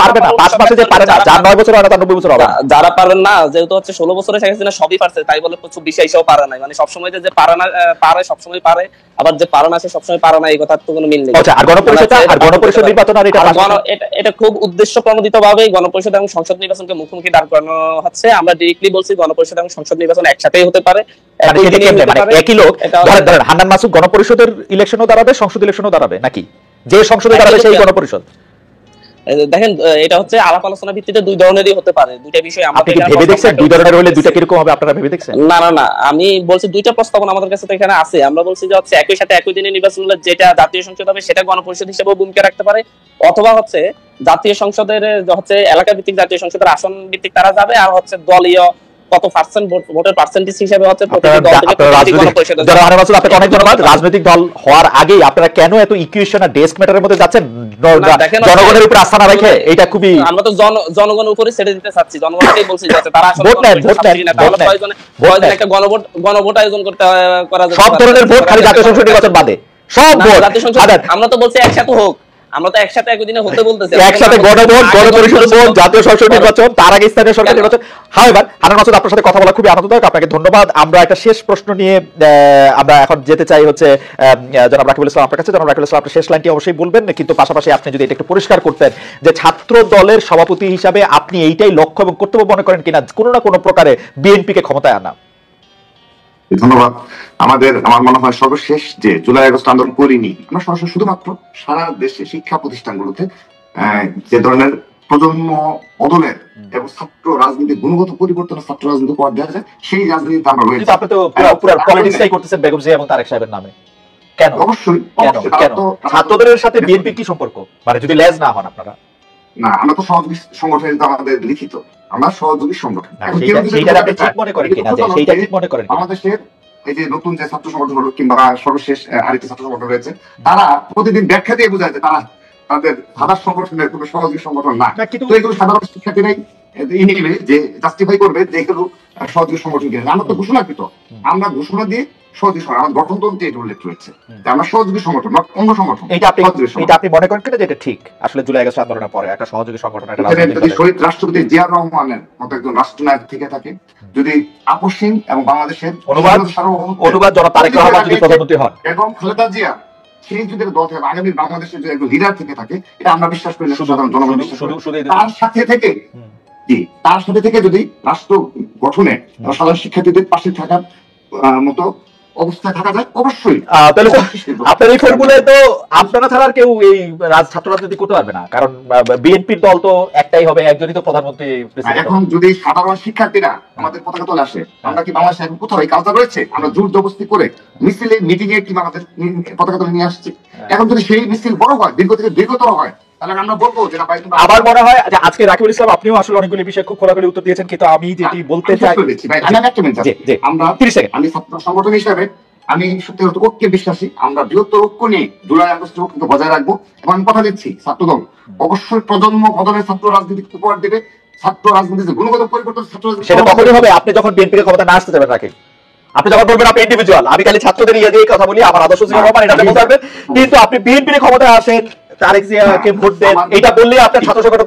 পারবে না, 5 মাসে যে পারে না, যার 9 বছর হয় না তার 90 বছর হবে। যারা পারেন না, যেহেতু হচ্ছে 16 বছরে শেখ হাসিনা সবই পারছে, তাই বলে 26-28 পারে না। মানে সবসময় যে পারে না, পারে সবসময় পারে, আবার যে পারে না সে সবসময় পারে না, এই কথার তো কোনো মিল নেই। আচ্ছা, আর গণপরিষদ নির্বাচন, আর এটা খুব উদ্দেশ্য প্রণোদিত ভাবে গণপরিষদ এবং সংসদ নির্বাচনকে মুখোমুখি দাঁড় করানো হচ্ছে। আমরা ডিরেক্টলি বলছি গণপরিষদ এবং সংসদ নির্বাচন একসাথেই হতে পারে। একই লোক ধরেন হান্নান মাসুদ গণপরিষদের ইলেকশনও দাঁড়াবে, সংসদ ইলেকশনও দাঁড়াবে নাকি? যে সংসদে দাঁড়াবে সেই গণপরিষদ। দেখেন, এটা হচ্ছে আলাপ আলোচনা ভিত্তিতে দুই ধরনেরই হতে পারে। দুইটা বিষয় আমরা ভেবে দেখছেন, দুই ধরনের হলে দুইটা কিরকম হবে আপনারা ভেবে দেখছেন? না না না, আমি বলছি দুইটা প্রস্তাবনা আমাদের কাছে তো এখানে আছে। আমরা বলছি যে হচ্ছে একই সাথে একই দিনে নির্বাচন হলে যেটা জাতীয় সংসদ হবে সেটা গণপরিষদ হিসেবে ভূমিকা রাখতে পারে, অথবা হচ্ছে জাতীয় সংসদের হচ্ছে এলাকা ভিত্তিক জাতীয় সংসদের আসন ভিত্তিক তারা যাবে, আর হচ্ছে দলীয় কত পার্সেন্ট ভোটের পার্সেন্টেজ হিসেবে হচ্ছে প্রতিটি দল থেকে গণপরিষদে। আপনাকে অনেক ধন্যবাদ। রাজনৈতিক দল হওয়ার আগেই আপনারা কেন এত ইকুয়েশন আর ডেস্ক ম্যাটারের মধ্যে যাচ্ছেন জনগণের উপর আস্থা না রেখে? এটা খুবই, আমরা তো জনগণের উপরে ছেড়ে দিতে চাচ্ছি, জনগণকেই বলছি যে তারা আসলে ভোট একটা গণভোট আয়োজন করতে করা যায়। সব ধরনের ভোট, খালি জাতীয় সংসদ নির্বাচন বাদে সব ভোট। আমরা তো বলছি একসাথে হোক, আমরা তো একসাথে একই দিনে হতে বলতেছি, একসাথে গণভোট, গণপরিষদ ভোট, জাতীয় সংসদ নির্বাচন, তার আগে স্থানীয় সরকার নির্বাচন। হাওয়ার হান্নান মাসুদ, আপনার সাথে কথা বলা খুবই আনন্দদায়ক, আপনাকে ধন্যবাদ। আমরা একটা শেষ প্রশ্ন নিয়ে আমরা এখন যেতে চাই হচ্ছে জনাব রাকিবুল ইসলাম আপনার কাছে। জনাব রাকিবুল ইসলাম, আপনি শেষ লাইনটি অবশ্যই বলবেন, কিন্তু পাশাপাশি আপনি যদি এটা একটু পরিষ্কার করতেন যে ছাত্র দলের সভাপতি হিসাবে আপনি এইটাই লক্ষ্য এবং কর্তব্য মনে করেন কিনা কোনো না কোনো প্রকারে বিএনপিকে ক্ষমতায় আনা? ধন্যবাদ। আমার মনে হয় সর্বশেষ যে জুলাই আগস্ট আন্দোলন করিনি আমরা, সরাসরি শুধুমাত্র সারা দেশে শিক্ষা প্রতিষ্ঠানগুলোতে যে ধরনের প্রজন্ম বদলের এবং ছাত্র রাজনীতির গুণগত পরিবর্তনের, ছাত্র রাজনীতি উপহার দেওয়া যায়, সেই রাজনীতিতে আমরা রয়েছি। আপনি তো পুরো পলিটিক্সটাই করতেছেন বেগম জিয়া এবং তারেক সাহেবের নামে, কেন? অবশ্যই ছাত্রদের সাথে বিএনপির কি সম্পর্ক, মানে যদি লেজ না হন আপনারা? না, আমরা তো সহযোগী সংগঠন, আমাদের লিখিত, আমরা সহযোগী সংগঠন। বাংলাদেশের এই যে নতুন যে ছাত্র সংগঠন হলো কিংবা সর্বশেষ আরেকটি ছাত্র সংগঠন রয়েছে, তারা প্রতিদিন ব্যাখ্যা দিয়ে বোঝায় যে তারা তাদের সাধারণ সংগঠনের কোনো সহযোগী সংগঠন না। তো এগুলো সাধারণ শিক্ষার্থীরাই নিবে যে জাস্টিফাই করবে যে এগুলো সহযোগী সংগঠন কিনা। আমরা তো ঘোষণাকৃত, আমরা ঘোষণা দিয়ে সহযোগী সংগঠন, আমার গঠনতন্ত্রে এটা উল্লেখ রয়েছে আমরা সহযোগী সংগঠন, অন্য সংগঠন। এটা আপনি মনে করেন কিনা যে এটা ঠিক? আসলে জুলাই আগস্ট আন্দোলনের পরে একটা সহযোগী সংগঠন, যদি শহীদ রাষ্ট্রপতি জিয়াউর রহমানের মতো একজন রাষ্ট্রনায়ক থেকে থাকে, যদি আপসহীন এবং বাংলাদেশের অনুবাদ জনাব তারেক রহমান যদি প্রধানমন্ত্রী হন এবং খালেদা জিয়া সেই যদি দল থেকে আগামী বাংলাদেশের যদি একজন লিডার থেকে থাকে, এটা আমরা বিশ্বাস করি না, সাধারণ জনগণ বিশ্বাস করি। তার সাথে থেকে যদি রাষ্ট্র গঠনে সাধারণ শিক্ষার্থীদের পাশে থাকার মতো অবস্থায় থাকা যায়, অবশ্যই। তাহলে আপনার এই ফর্মুলায় তো আপনারা ছাড়া আর কেউ এই ছাত্র রাজনীতি করতে পারবে না, কারণ বিএনপির দল তো একটাই হবে, একজনই তো প্রধানমন্ত্রী। এখন যদি সাধারণ শিক্ষার্থীরা আমাদের পতাকা তোলে আসে, আমরা কি বাংলাদেশে এখন কোথাও এই কালচার রয়েছে? আমরা জোর জবরদস্তি করে মিছিলে, মিটিং এ কি আমাদের পতাকা তুলে নিয়ে আসছি। এখন যদি সেই মিছিল বড় হয়, দীর্ঘ থেকে দীর্ঘতর হয়, আমার মনে হয় যে আজকে রাকিবুল ইসলাম আপনিও আসলে অনেকগুলি বিষয়ে খুব খোলাখুলি উত্তর দিয়েছেন, কিন্তু আমি যেটি বলতে চাই, আমি ছাত্র সংগঠন হিসাবে আমি সত্যি ঐক্যে বিশ্বাসী। আমরা বৃহত্তর ঐক্য নিয়ে জুলাই আগস্ট ঐক্য বজায় রাখবো এবং আমি কথা দিচ্ছি ছাত্রদল অবশ্যই প্রজন্ম বদলে ছাত্র রাজনীতি উপহার দেবে। ছাত্র রাজনীতির গুণগত পরিবর্তন ছাত্র সেটা তখনই হবে আপনি যখন বিএনপির ক্ষমতা না আসতে দেবেন। রাখি, আপনি যখন বলবেন আপনি ইন্ডিভিজুয়াল, আমি খালি ছাত্রদের ইয়ে দিয়ে কথা বলি, আমার আদর্শ জিয়া রহমান এটা বলতে পারবেন, কিন্তু আপনি বিএনপির ক্ষমতায় আসেন, তারেক জিয়াকে ভোট দেন, এটা বললে আপনার ছাত্র সংগঠন